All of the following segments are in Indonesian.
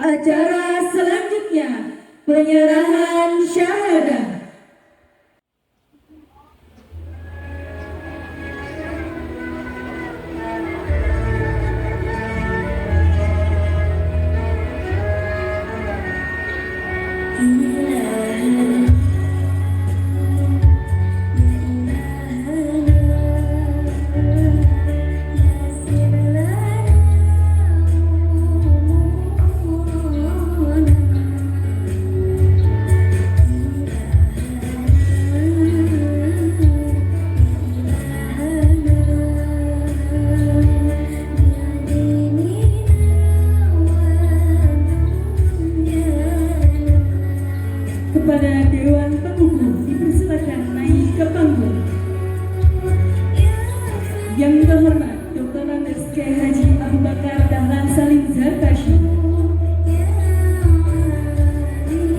Acara selanjutnya penyerahan syahadah. Kepada Dewan Pengukuh dipersilakan naik ke panggung. Yang terhormat Dr. Andes Kiai Haji Abu Bakar Dahlan Salim Zarkashi.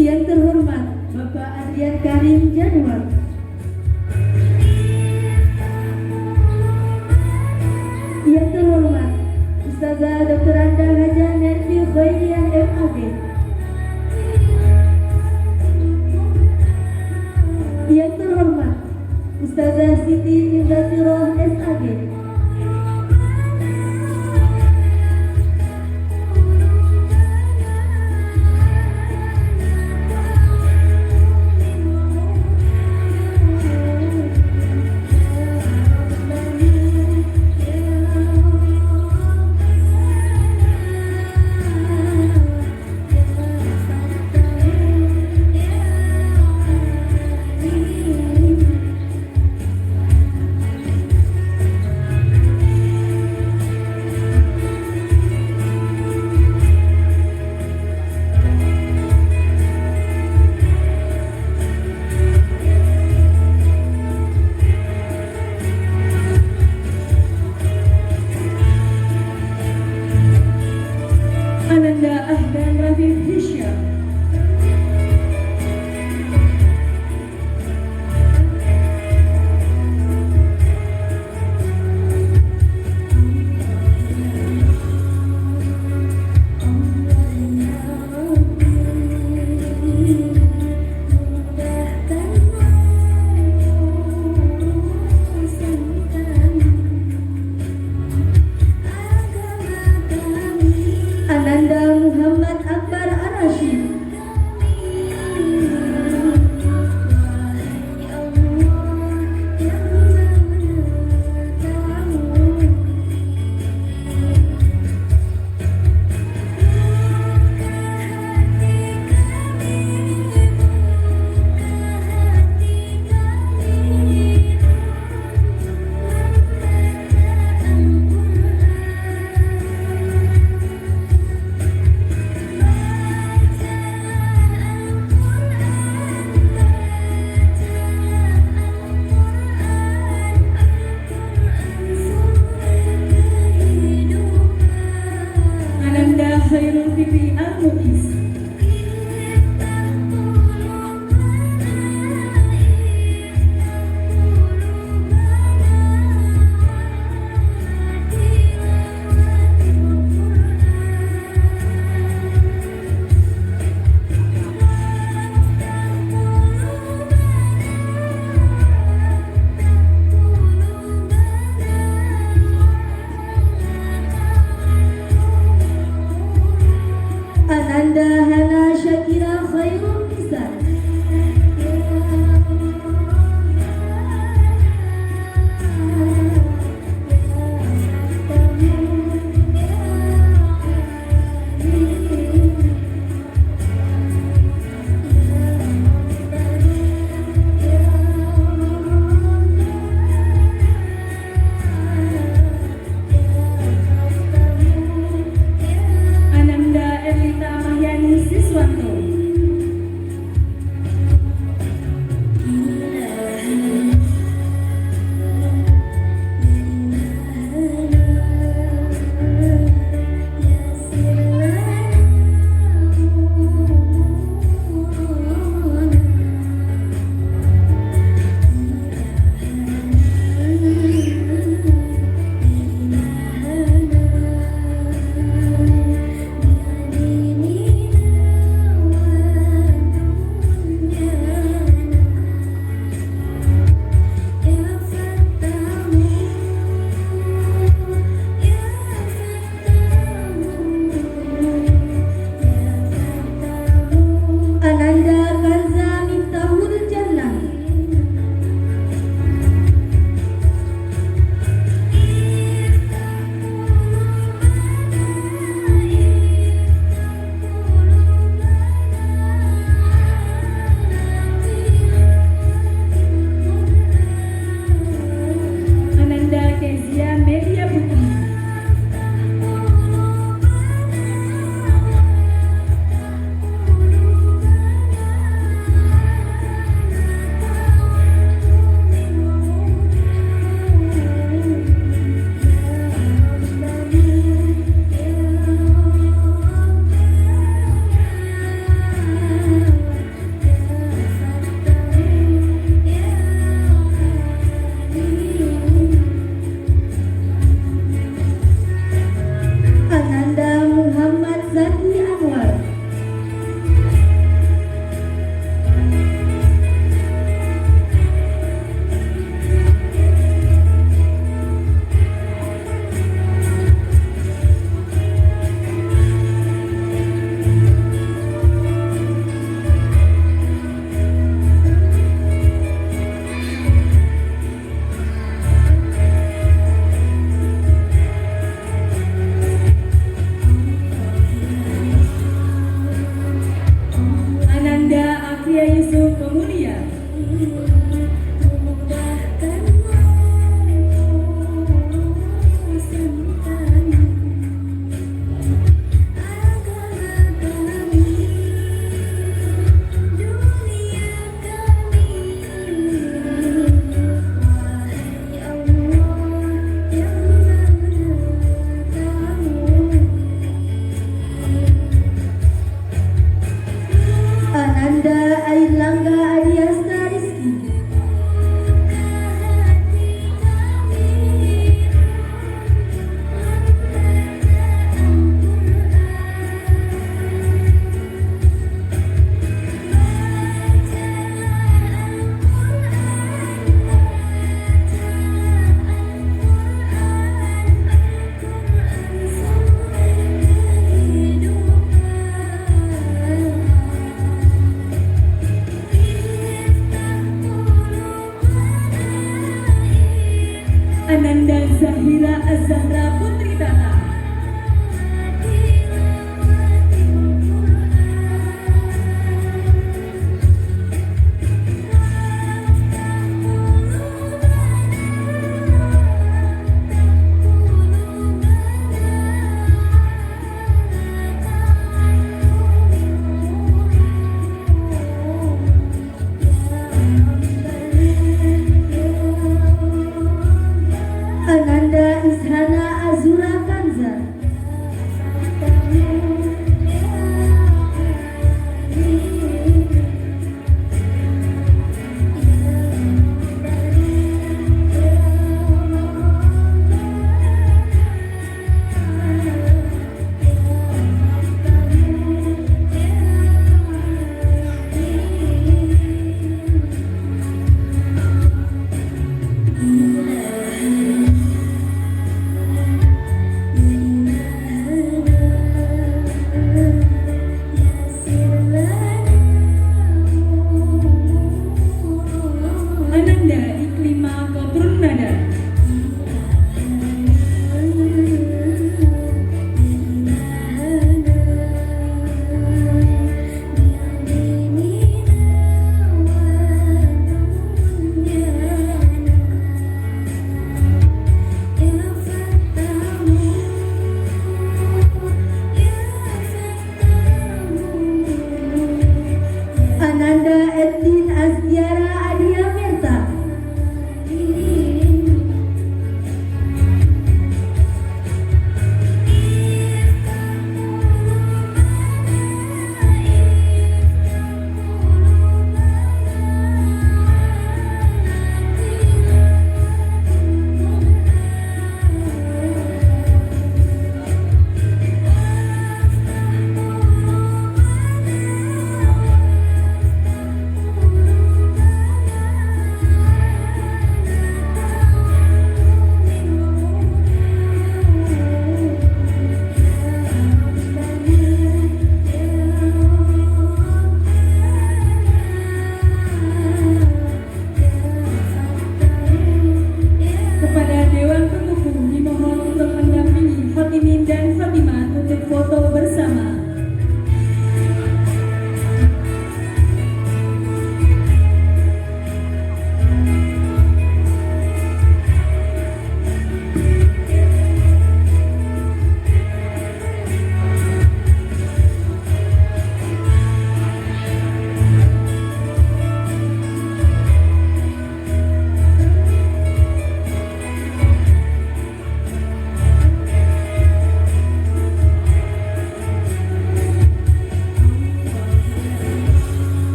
Yang terhormat Bapak Adrian Karim Januar. Yang terhormat Ustazah Dr. Anda Haja Nerfi Khairiyah MAG. Yang terhormat Ustazah Siti Indratiroh SAG. Ananda Ahdan Rafif Hisham. Ananda Muhammad Akbar Ar-Rashid. Khairul Fikri Al-Muqis. Ananda Hana Syakira Khairul Nisa. Ananda Erlita Mahyani Siswanto.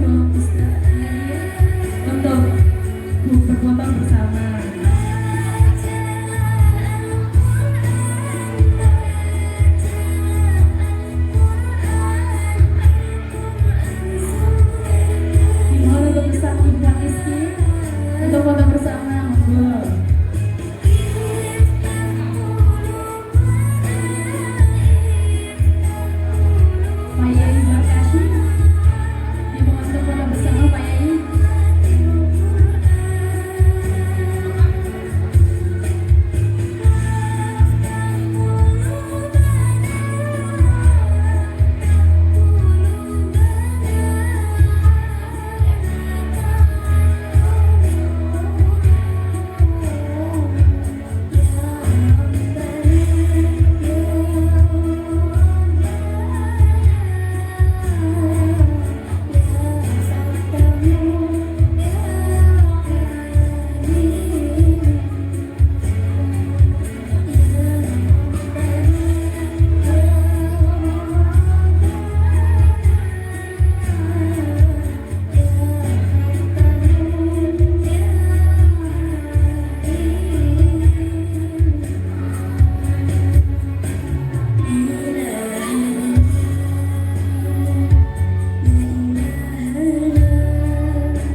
untuk Ustaz Nadia untuk berfoto bersama. Dimohon untuk Ustaz Ibu Rizky untuk foto bersama, monggo. Maya Ibu Kasih, dimohon untuk foto bersama Pak Yai.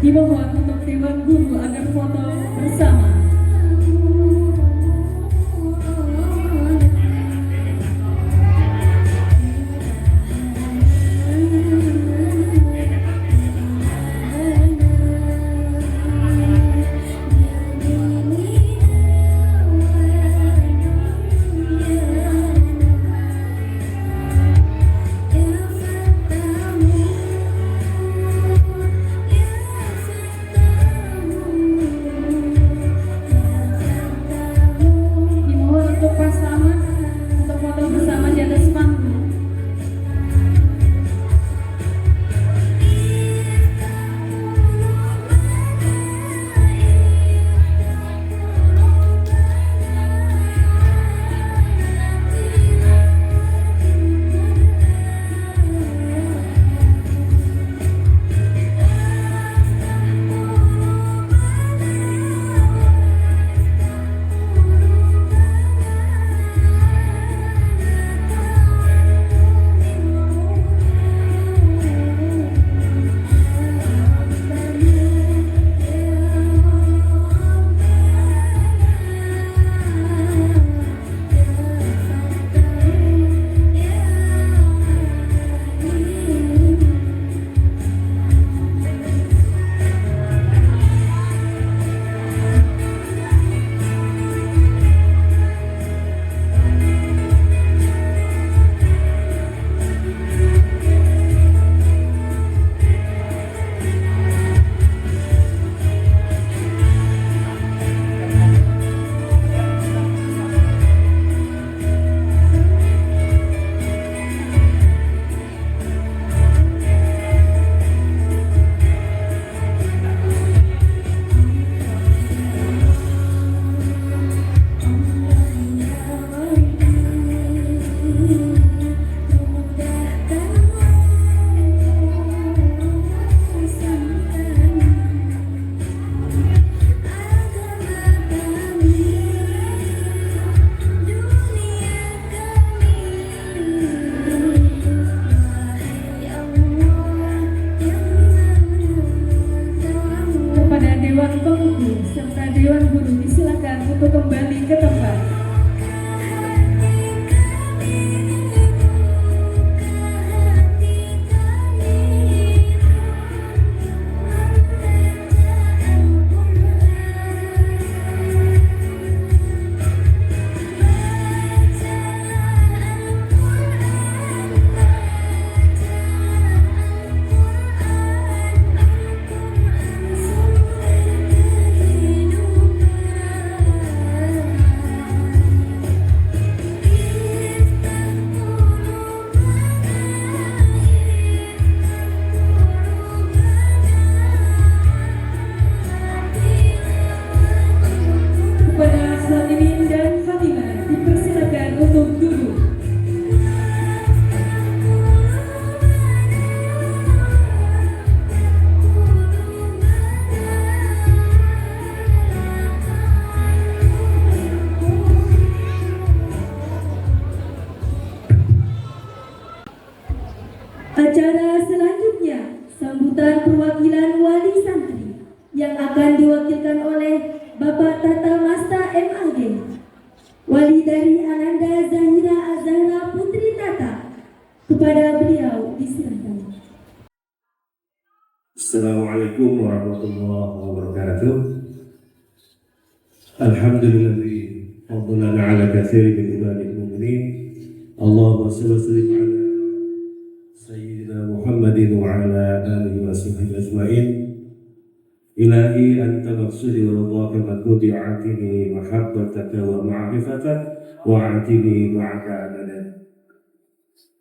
Dimohon untuk Dewan Guru agar foto bersama. Dimohon untuk pasangan untuk foto bersama di atas panggung. Kepada Dewan Pengukur serta Dewan Guru disilakan untuk kembali ke tempat. pembentukan perwakilan wali santri yang akan diwakilkan oleh Bapak Tata Masta MAG. Wali dari Ananda Zahira Azhara Putri Tata. Kepada beliau diserahkan. Assalamualaikum warahmatullahi wabarakatuh. Alhamdulillahi fadlana ala katsiri min ibadil mu'minin. Allahumma shalli wa sallim ala sayyidina Muhammadin wa ala alihi wa sahbihi ajma'in. Ilahi anta maqsudi wa ridhaka madhudi atini mahabbataka wa ma'rifatak wa atini ma'aka adada.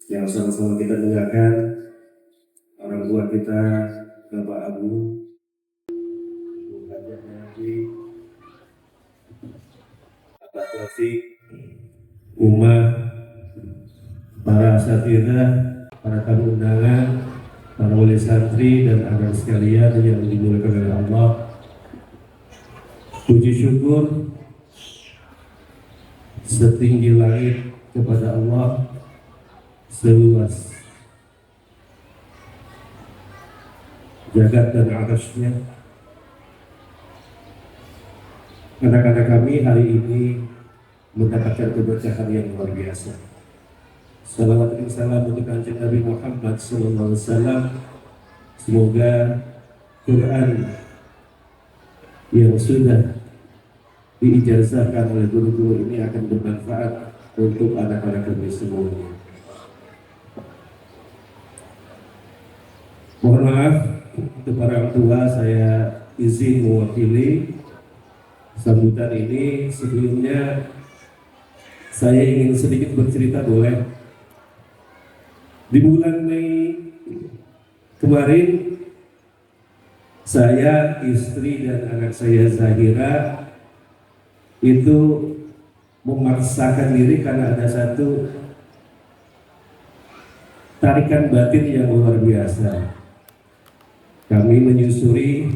Yang sama-sama kita dengarkan orang tua kita, Bapak Abu, Ibu Hajah Nabi, Bapak Taufik, Umar, para asatidzah, para tamu undangan, para wali santri dan anak sekalian yang dimuliakan oleh Allah. Puji syukur setinggi langit kepada Allah, seluas jagat dan atasnya. Anak-anak kami hari ini mendapatkan keberkahan yang luar biasa. Salawat dan salam untuk Kanjeng Nabi Muhammad SAW. Semoga Quran yang sudah diijazahkan oleh guru-guru ini akan bermanfaat untuk anak-anak kami semuanya. Mohon maaf untuk para orang tua, saya izin mewakili sambutan ini. Sebelumnya saya ingin sedikit bercerita, boleh? Di bulan Mei kemarin, saya, istri dan anak saya Zahira itu memaksakan diri karena ada satu tarikan batin yang luar biasa. Kami menyusuri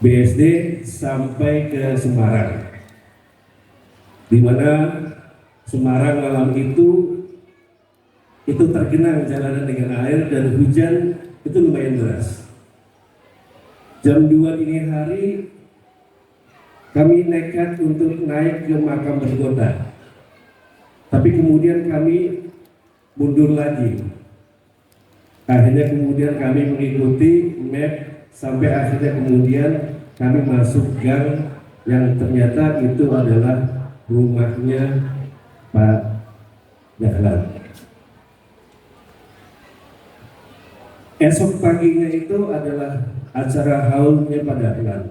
BSD sampai ke Semarang, di mana Semarang malam itu tergenang jalanan dengan air dan hujan itu lumayan deras. Jam 2 dini hari kami nekat untuk naik ke makam berkota, tapi kemudian kami mundur lagi. Akhirnya kemudian kami mengikuti map sampai akhirnya kemudian kami masuk gang yang ternyata itu adalah rumahnya Pak Dahlan. Esok paginya itu adalah acara haulnya Pak Dahlan.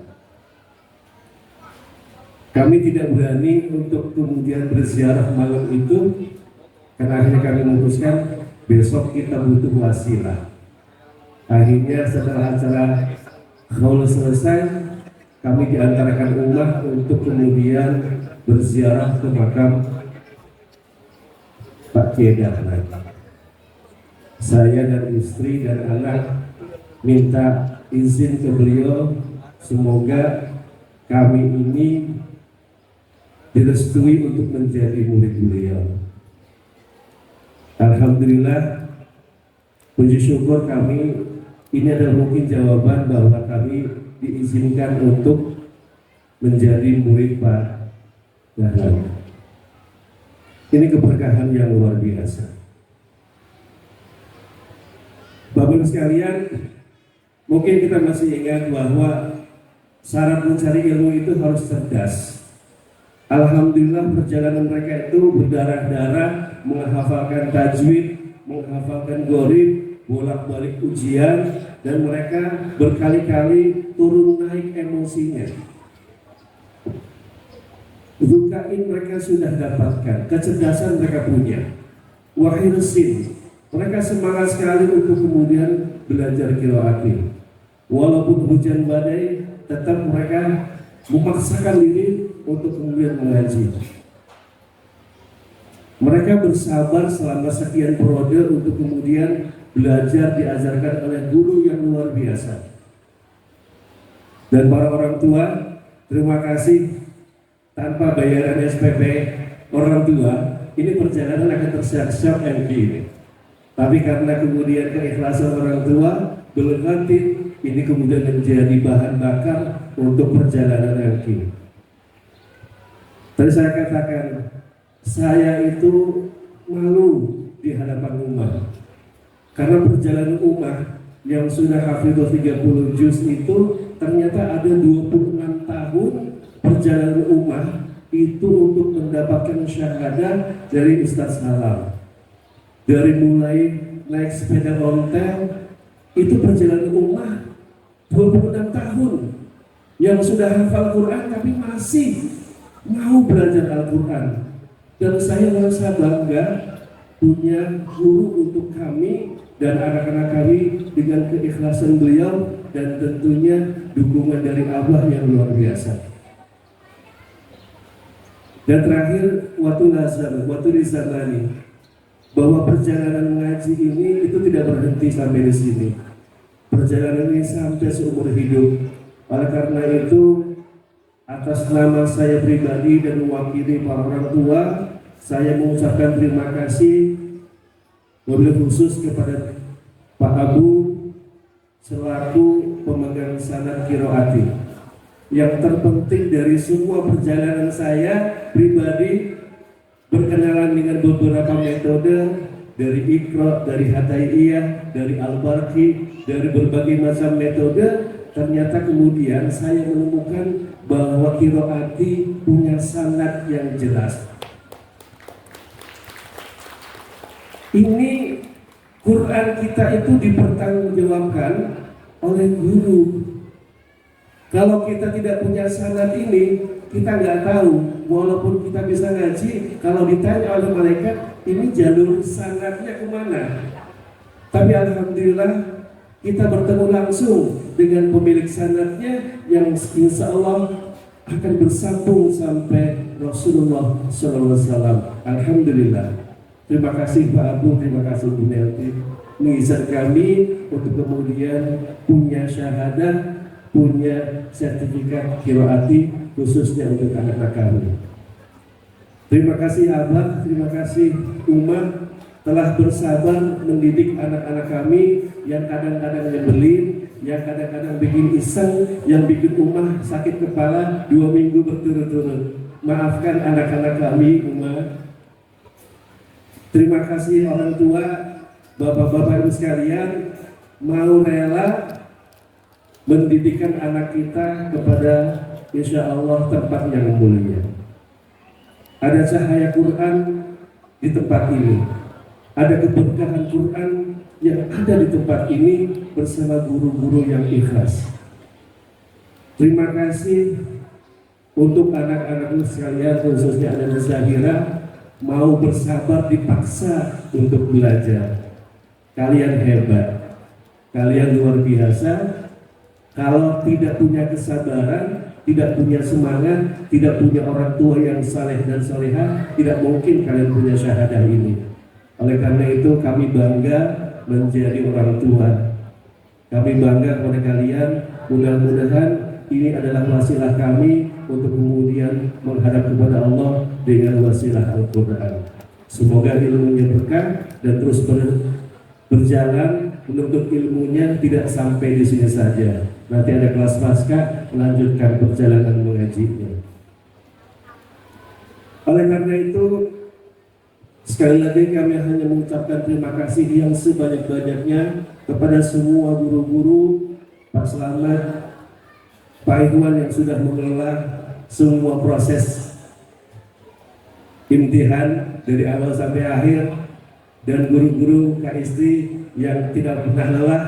Kami tidak berani untuk kemudian berziarah malam itu karena akhirnya kami memutuskan besok kita butuh wasilah. Akhirnya setelah acara haul selesai, kami diantarkan umat untuk kemudian berziarah ke makam Pak Kiai Dahlan. Saya dan istri dan anak minta izin ke beliau, semoga kami ini direstui untuk menjadi murid beliau. Alhamdulillah, puji syukur kami, ini adalah mungkin jawaban bahwa kami diizinkan untuk menjadi murid Pak Dahlan. Ini keberkahan yang luar biasa. Bapak sekalian, mungkin kita masih ingat bahwa syarat mencari ilmu itu harus cerdas. Alhamdulillah perjalanan mereka itu berdarah-darah menghafalkan tajwid, menghafalkan gharib, bolak-balik ujian, dan mereka berkali-kali turun naik emosinya. Zukain mereka sudah dapatkan, kecerdasan mereka punya. Wahirsin, mereka semangat sekali untuk kemudian belajar qiraat. Walaupun hujan badai, tetap mereka memaksakan diri untuk kemudian mengaji. Mereka bersabar selama sekian periode untuk kemudian belajar diajarkan oleh guru yang luar biasa. Dan para orang tua, terima kasih. Tanpa bayaran SPP orang tua, ini perjalanan akan tersiap-siap MD ini. Tapi karena kemudian keikhlasan orang tua belum nanti, ini kemudian menjadi bahan bakar untuk perjalanan nanti. Tadi saya katakan, saya itu malu di hadapan umat. Karena perjalanan umat yang sudah hafidhah 30 juz itu ternyata ada 26 tahun perjalanan umat itu untuk mendapatkan syahadah dari Ustaz Salam. Dari mulai naik sepeda ontel itu perjalanan umat 26 tahun yang sudah hafal Quran tapi masih mau belajar Al-Quran. Dan saya merasa bangga punya guru untuk kami dan anak-anak kami dengan keikhlasan beliau dan tentunya dukungan dari Allah yang luar biasa. Dan terakhir, waktu disamani bahwa perjalanan mengaji ini itu tidak berhenti sampai di sini. Perjalanan ini sampai seumur hidup. Oleh karena itu, atas nama saya pribadi dan mewakili para orang tua, saya mengucapkan terima kasih wabil khusus kepada Pak Abu selaku pemegang sanad qiraati. Yang terpenting dari semua perjalanan saya pribadi berkenalan dengan beberapa metode dari Iqra, dari Hadaiyah, dari Al-Barqi, dari berbagai macam metode. Ternyata kemudian saya menemukan bahwa qiraati punya sanad yang jelas. Ini Quran kita itu dipertanggungjawabkan oleh guru. Kalau kita tidak punya sanad ini, kita nggak tahu. Walaupun kita bisa ngaji, kalau ditanya oleh malaikat, ini jalur sanadnya kemana? Tapi alhamdulillah kita bertemu langsung dengan pemilik sanadnya yang insya Allah akan bersambung sampai Rasulullah SAW. Alhamdulillah. Terima kasih Pak Abu, terima kasih Bu Melty mengizinkan kami untuk kemudian punya syahadah, punya sertifikat qiraati khususnya untuk anak-anak kami. Terima kasih Abah, terima kasih umat telah bersabar mendidik anak-anak kami yang kadang-kadang nyebelin, yang kadang-kadang bikin iseng, yang bikin umat sakit kepala 2 minggu berturut-turut. Maafkan anak-anak kami umat. Terima kasih orang tua, bapak-bapak ibu sekalian mau rela mendidikkan anak kita kepada insya Allah tempat yang mulia. Ada cahaya Quran di tempat ini, ada keberkahan Quran yang ada di tempat ini bersama guru-guru yang ikhlas. Terima kasih untuk anak-anak sekalian, khususnya anak Zahira, mau bersabar dipaksa untuk belajar. Kalian hebat, kalian luar biasa. Kalau tidak punya kesabaran, tidak punya semangat, tidak punya orang tua yang saleh dan salehah, tidak mungkin kalian punya syahadah ini. Oleh karena itu kami bangga menjadi orang tua. Kami bangga kepada kalian. Mudah-mudahan ini adalah wasilah kami untuk kemudian menghadap kepada Allah dengan wasilah Al-Quran. Semoga ilmunya berkah dan terus berjalan menuntut ilmunya, tidak sampai di sini saja. Nanti ada kelas pasca melanjutkan perjalanan mengajinya. Oleh karena itu, sekali lagi kami hanya mengucapkan terima kasih yang sebanyak-banyaknya kepada semua guru-guru, Pak Slamet, Pak Ikhwan yang sudah mengelola semua proses imtihan dari awal sampai akhir, dan guru-guru KST yang tidak pernah lelah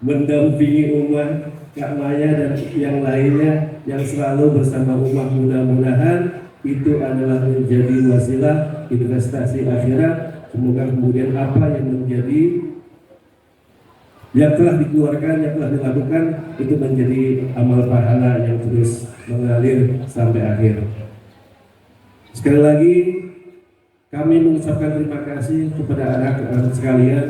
mendampingi umat, Kak Maya dan yang lainnya yang selalu bersama umat. Mudah-mudahan itu adalah menjadi wasilah investasi akhirat. Semoga kemudian apa yang menjadi yang telah dikeluarkan, yang telah dilakukan itu menjadi amal pahala yang terus mengalir sampai akhir. Sekali lagi kami mengucapkan terima kasih kepada anak-anak sekalian.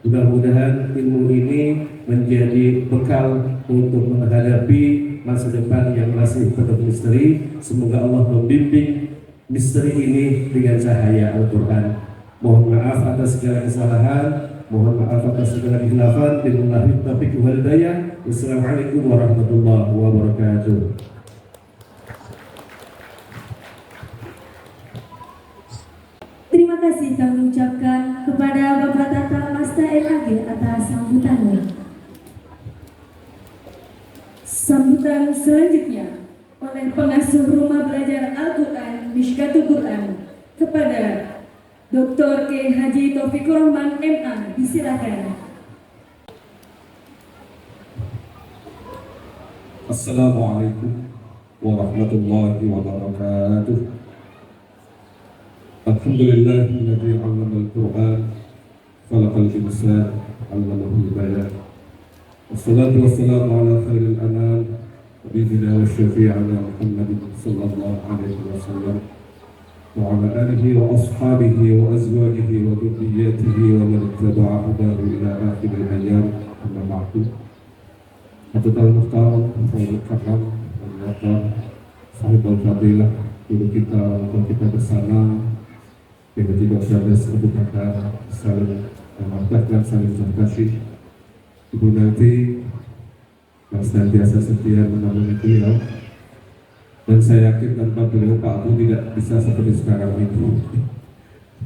Mudah-mudahan ilmu ini menjadi bekal untuk menghadapi masa depan yang masih penuh misteri. Semoga Allah membimbing misteri ini dengan cahaya Al-Quran. Mohon maaf atas segala kesalahan. Mohon maaf atas segala khilafan. Billahi taufiq wal hidayah. Wassalamualaikum warahmatullahi wabarakatuh. Terima kasih kami ucapkan kepada Bapak Tata Masta MAG atas sambutannya. Sambutan selanjutnya oleh pengasuh Rumah Belajar Al-Quran Mishkatul Quran kepada Dr. K. Haji Taufikur Rahman MA, disilakan. Assalamualaikum warahmatullahi wabarakatuh. Alhamdulillahilladzi 'allamal Qur'an khalaqal insana 'allamahul bayan. Wassalatu wassalamu ala khairil anam nabiyina wa syafi'ina Muhammadin sallallahu alaihi wasallam wa ala alihi wa ashabihi wa azwajihi wa dhurriyyatihi wa man ittaba'a hudahu ila akhiril ayyam. Amma ba'du. Hafidzal Muhtaram, Sayyidul Karam, Sahibul Fadilah, guru kita, untuk kita bersama, yang ketiga Ustaz Abu Bakar, saling menghormat dan saling terkasih. Ibu Nanti yang senantiasa setia menemani beliau, dan saya yakin tanpa beliau Pak Abu tidak bisa seperti sekarang ini.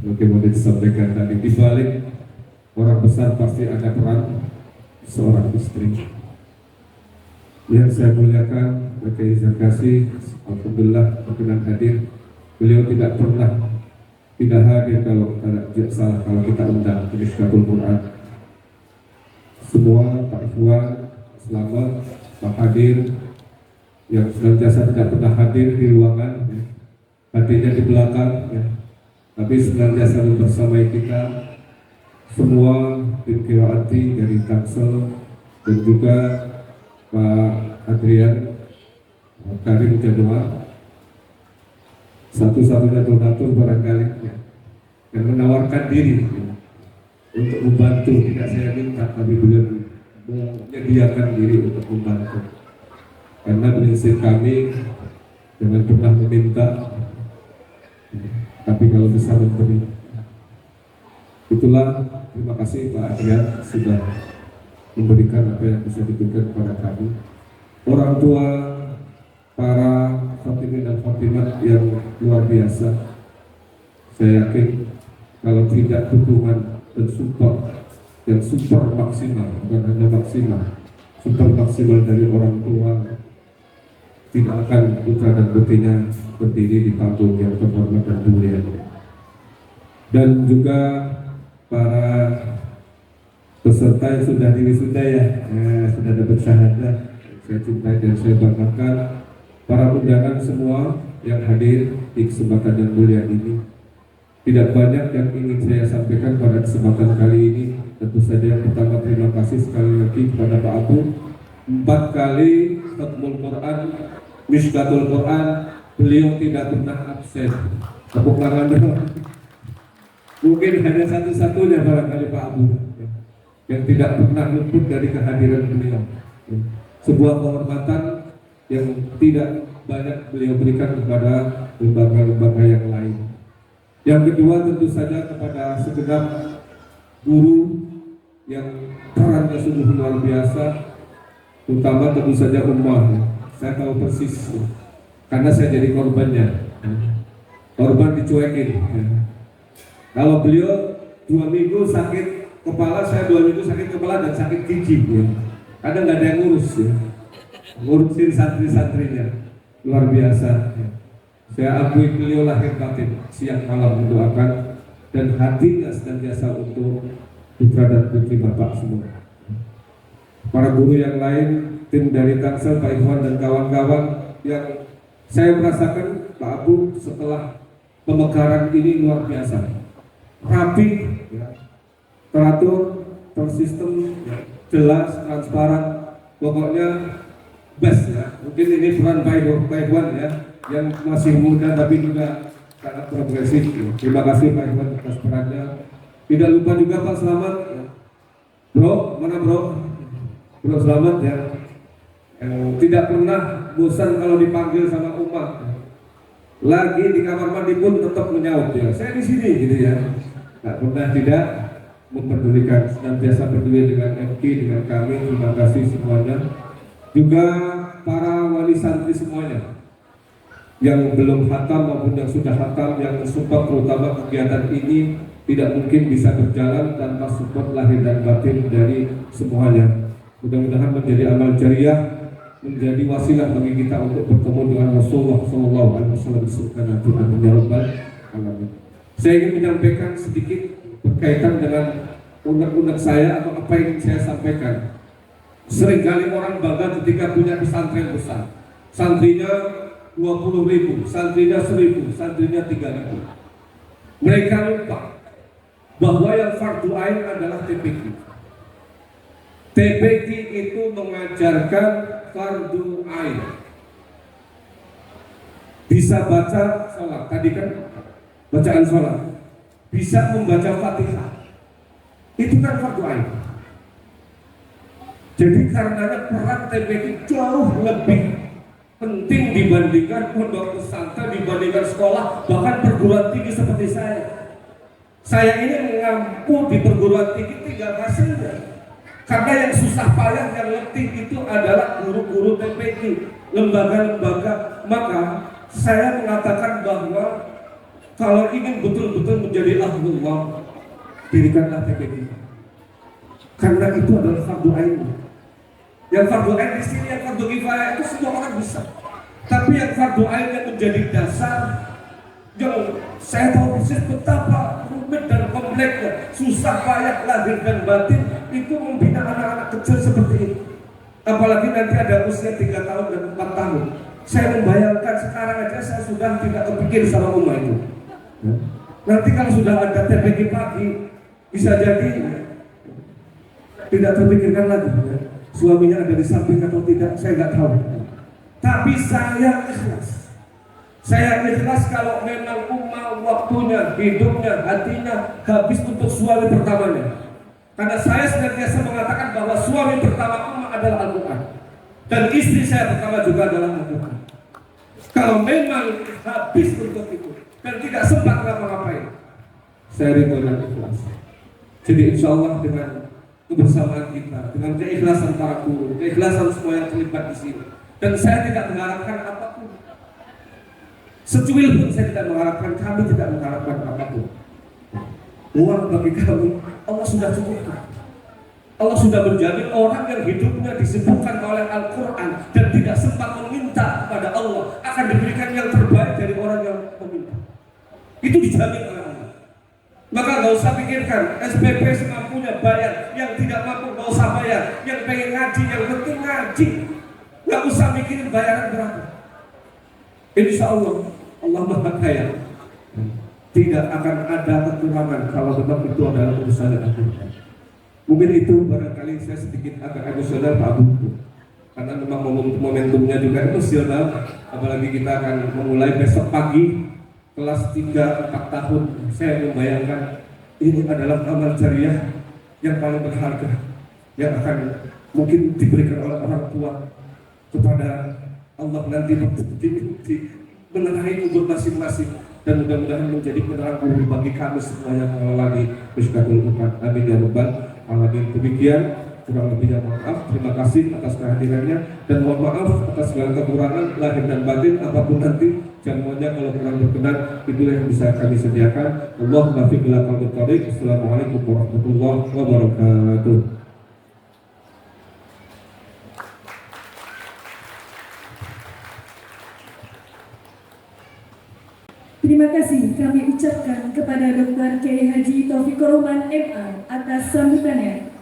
Bagaimana disampaikan tadi, di balik orang besar pasti ada peran seorang istri. Yang saya muliakan, Bapak Zakasi, alhamdulillah berkenan hadir. Beliau tidak pernah tidak hadir kalau tidak salah, kalau kita undang ke Mishkatul Quran. Semua Pak Ikhwan selamat, Pak Hadir yang senantiasa tidak pernah hadir di ruangan, ya. Hadirnya di belakang, ya. Tapi senantiasa bersamai kita. Semua tim Qiraati dari Tangsel dan juga Pak Adrian Karim Jadwal, satu-satunya donatur barangkali, ya, yang menawarkan diri, ya, untuk membantu. Tidak saya minta, tapi beliau menyediakan diri untuk membantu. Karena prinsip kami jangan pernah meminta, tapi kalau bisa memberi. Itulah, terima kasih Pak Adrian sudah memberikan apa yang bisa diberikan kepada kami. Orang tua, para khatimin dan khatimat yang luar biasa. Saya yakin kalau tidak dukungan dan support yang super maksimal, bukan hanya maksimal, super maksimal dari orang tua, tidak akan putra dan putrinya berdiri di panggung yang terhormat dan mulia. Dan juga para peserta yang sudah diwisuda, ya, sudah dapat syahadat, saya cintai dan saya banggakan. Para undangan semua yang hadir di kesempatan yang mulia ini. Tidak banyak yang ingin saya sampaikan pada kesempatan kali ini. Tentu saja yang pertama, terima kasih sekali lagi kepada Pak Abu. 4 kali khatmul Quran, Mishkatul Quran, beliau tidak pernah absen. Tepuk tangan dulu. Mungkin hanya satu-satunya barangkali Pak Abu yang tidak pernah luput dari kehadiran beliau. Sebuah kehormatan yang tidak banyak beliau berikan kepada lembaga-lembaga yang lain. Yang kedua, tentu saja kepada segenap guru yang perannya sungguh luar biasa, terutama tentu saja ummah. Saya tahu persis, karena saya jadi korbannya. Korban dicuekin. Kalau beliau 2 minggu sakit kepala, saya 2 minggu sakit kepala dan sakit gigi, ya. Kadang nggak ada yang ngurus, ya. Ngurusin santri-santrinya, luar biasa, ya. Saya akui beliau lahir batin, siang malam mendoakan, dan hatinya senantiasa untuk putra dan putri Bapak semua. Para guru yang lain, tim dari Tangsel, Pak Ikhwan dan kawan-kawan, yang saya merasakan Pak Abu setelah pemekaran ini luar biasa, rapi, ya, teratur, tersistem, ya, jelas, transparan, pokoknya best, ya. Mungkin ini peran Pak Ikhwan, ya, yang masih muda tapi juga sangat progresif, ya. Terima kasih Pak Ikhwan atas perannya. Tidak lupa juga Pak Selamat, ya. Bro, mana bro? Bro Selamat, ya, yang tidak pernah bosan kalau dipanggil sama umat, ya. Lagi di kamar mandi pun tetap menyaut, ya. Saya di sini, gitu ya. Nggak pernah tidak. mempedulikan, senantiasa peduli dengan FK, dengan kami. Terima kasih semuanya. Juga para wali santri semuanya yang belum khatam maupun yang sudah khatam, yang mensupport terutama kegiatan ini tidak mungkin bisa berjalan tanpa support lahir dan batin dari semuanya. Mudah-mudahan menjadi amal jariah, menjadi wasilah bagi kita untuk bertemu dengan Rasulullah SAW disebutkan nanti. Amin ya rabbal alamin. Saya ingin menyampaikan sedikit berkaitan dengan unek-unek saya atau apa yang saya sampaikan. Seringkali orang bangga ketika punya pesantren besar, santrinya 20.000, santrinya 1.000, santrinya 3.000. Mereka lupa bahwa yang fardu ain adalah TPQ. TPQ itu mengajarkan fardu ain. Bisa baca sholat, tadi kan bacaan sholat. Bisa membaca Fatihah. Itu kan fardu ain. Jadi karenanya peran TPQ jauh lebih penting dibandingkan pondok pesantren, dibandingkan sekolah, bahkan perguruan tinggi seperti saya. Saya ini mengampu di perguruan tinggi tinggal hasilnya. Karena yang susah payah, yang letih itu adalah guru-guru TPQ, lembaga-lembaga. Maka saya mengatakan bahwa kalau ingin betul-betul menjadi ahlullah, dirikanlah TPQ. Karena itu adalah fardu ain. Yang fardu ain di sini, yang fardu kifayah itu semua orang bisa. Tapi yang fardu ain yang menjadi dasar, yang saya tahu persis betapa rumit dan kompleksnya, susah payah lahir dan batin itu membina anak-anak kecil seperti ini. Apalagi nanti ada usia 3 tahun dan 4 tahun. Saya membayangkan sekarang aja saya sudah tidak kepikir sama rumah itu. Nanti kalau sudah ada TPQ pagi, bisa jadi tidak terpikirkan lagi. Suaminya ada di samping atau tidak, saya nggak tahu. Tapi saya ikhlas. Saya ikhlas kalau memang umma waktunya, hidupnya, hatinya habis untuk suami pertamanya. Karena saya senantiasa mengatakan bahwa suami pertama umma adalah Al-Quran. Dan istri saya pertama juga adalah Al-Quran. Kalau memang habis untuk itu dan tidak sempat ngapa-ngapain, saya ridho dan ikhlas. Jadi insya Allah dengan kebersamaan kita, dengan keikhlasan para guru, keikhlasan semua yang terlibat di sini, dan saya tidak mengharapkan apapun, secuil pun saya tidak mengharapkan, kami tidak mengharapkan apapun. Uang bagi kami Allah sudah cukupkan. Allah sudah menjamin orang yang hidupnya disibukkan oleh Al-Quran dan tidak sempat meminta kepada Allah akan diberikan yang terbaik dari orang yang meminta. Itu dijamin oleh Allah. Maka nggak usah pikirkan SPP semampunya bayar, yang tidak mampu nggak usah bayar, yang pengen ngaji, yang penting ngaji, nggak usah mikirin bayaran berapa. Insya Allah Allah Maha Kaya, tidak akan ada kekurangan kalau memang itu adalah urusan Al-Quran. Mungkin itu barangkali saya sedikit agak emosional Pak Abu, karena memang momentumnya juga emosional, apalagi kita akan memulai besok pagi kelas 3-4 tahun. Saya membayangkan ini adalah amal jariah yang paling berharga yang akan mungkin diberikan oleh orang tua kepada Allah nanti di menerangi kubur masing-masing, dan mudah-mudahan menjadi penerang bagi kami semua yang mengalami Mishkatul Quran. Amin ya rabbal alamin. Demikian, kurang lebihnya mohon maaf. Terima kasih atas kehadirannya dan mohon maaf atas segala kekurangan lahir dan batin. Apapun nanti jamuannya kalau kurang berkenan, itulah yang bisa kami sediakan. Allahumma fiqh ila qalbi thariq. Assalamualaikum warahmatullahi wabarakatuh. Terima kasih kami ucapkan kepada Dr. Kiai Haji Taufikur Rahman MA atas sambutannya.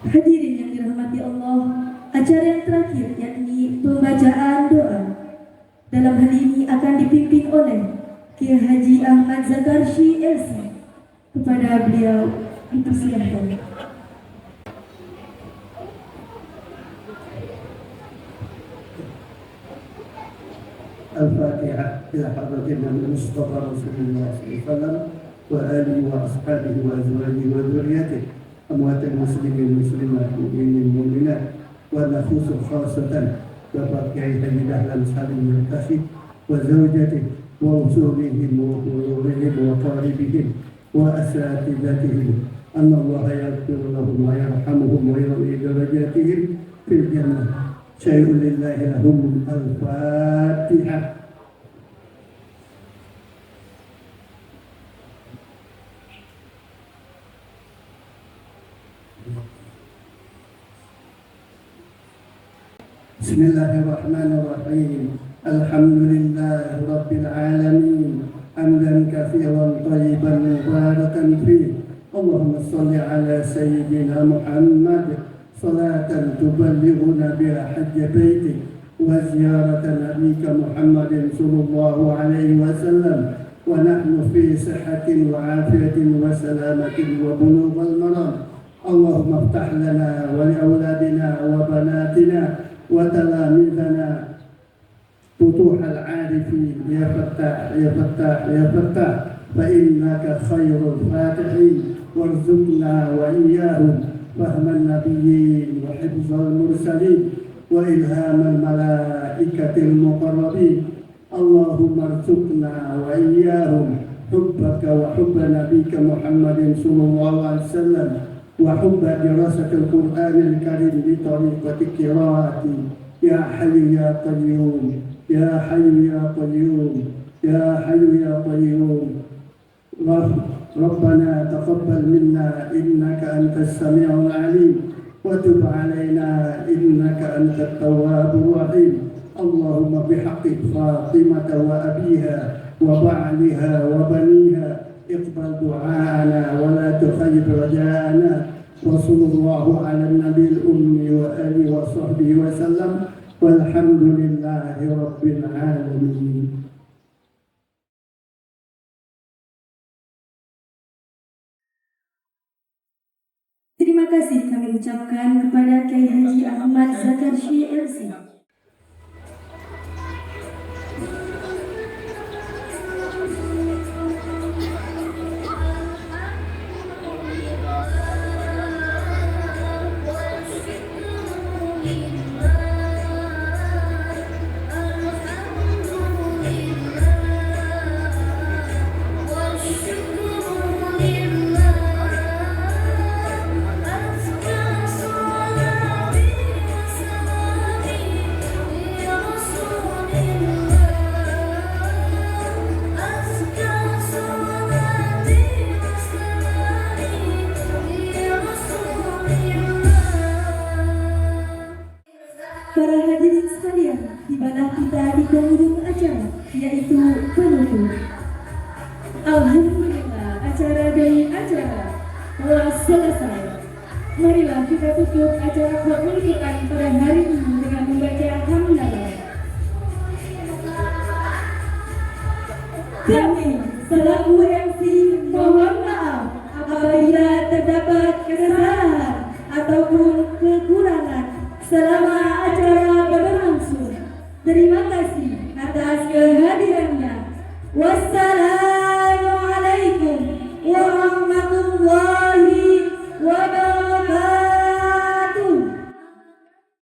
Hadirin yang dirahmati Allah, acara yang terakhir yakni pembacaan doa. Dalam hal ini akan dipimpin oleh Kiai Haji Ahmad Zakarshi LC. Kepada beliau dipersilakan. الفاتحة إلى حضرة النبي المصطفى رسول الله صلى الله عليه وسلم وآله وأصحابه وأزواجه وذريته، أموات المسلمين والمسلمات والمؤمنين والمؤمنات، والنفوس خاصة Bapak Kiai Haji Dahlan Salim Al-Kafi وزوجته وأصولهم وقريبهم وأساتذتهم أن الله يغفر لهم ويرحمهم ويرضي درجاتهم في الجنة. شيء لله لهم. الفاتحة. بسم الله الرحمن الرحيم. الحمد لله رب العالمين حمدا كثيرا طيبا مباركا فيه. اللهم صل على سيدنا محمد صلاة تبلغنا بها حج بيتك وزيارة نبيك محمد صلى الله عليه وسلم ونحن في صحة وعافية وسلامة وبلوغ المرام. اللهم افتح لنا ولأولادنا وبناتنا وتلاميذنا فتوح العارفين. يا فتاح يا فتاح يا فتاح فإنك خير الفاتحين. وارزقنا وإياهم فهم النبيين وحفظ المرسلين وإلهام الملائكة المقربين. اللهم ارزقنا وإياهم حبك وحب نبيك محمد صلى الله عليه وسلم وحب دراسة القرآن الكريم بطريقة قراءته. يا حي يا قيوم يا حي يا قيوم يا حي يا قيوم. ربنا تقبل منا إنك أنت السميع العليم وتب علينا إنك أنت التواب الرحيم. اللهم بحق فاطمة وأبيها وبعلها وبنيها اقبل دعاءنا ولا تخيب رجاءنا. وصلى الله على النبي الأمي وآله وصحبه وسلم والحمد لله رب العالمين. Terima kasih kami ucapkan kepada Kiai Haji Ahmad Zakarshi LC. Para hadirin sekalian, tibalah kita di penghujung acara, yaitu penutup. Alhamdulillah, acara demi acara telah selesai. Marilah kita tutup acara Hotmul Quran pada hari ini dengan membaca hamdalah. Kami selaku MC mohon maaf apabila terdapat kesalahan ataupun kekurangan. Selamat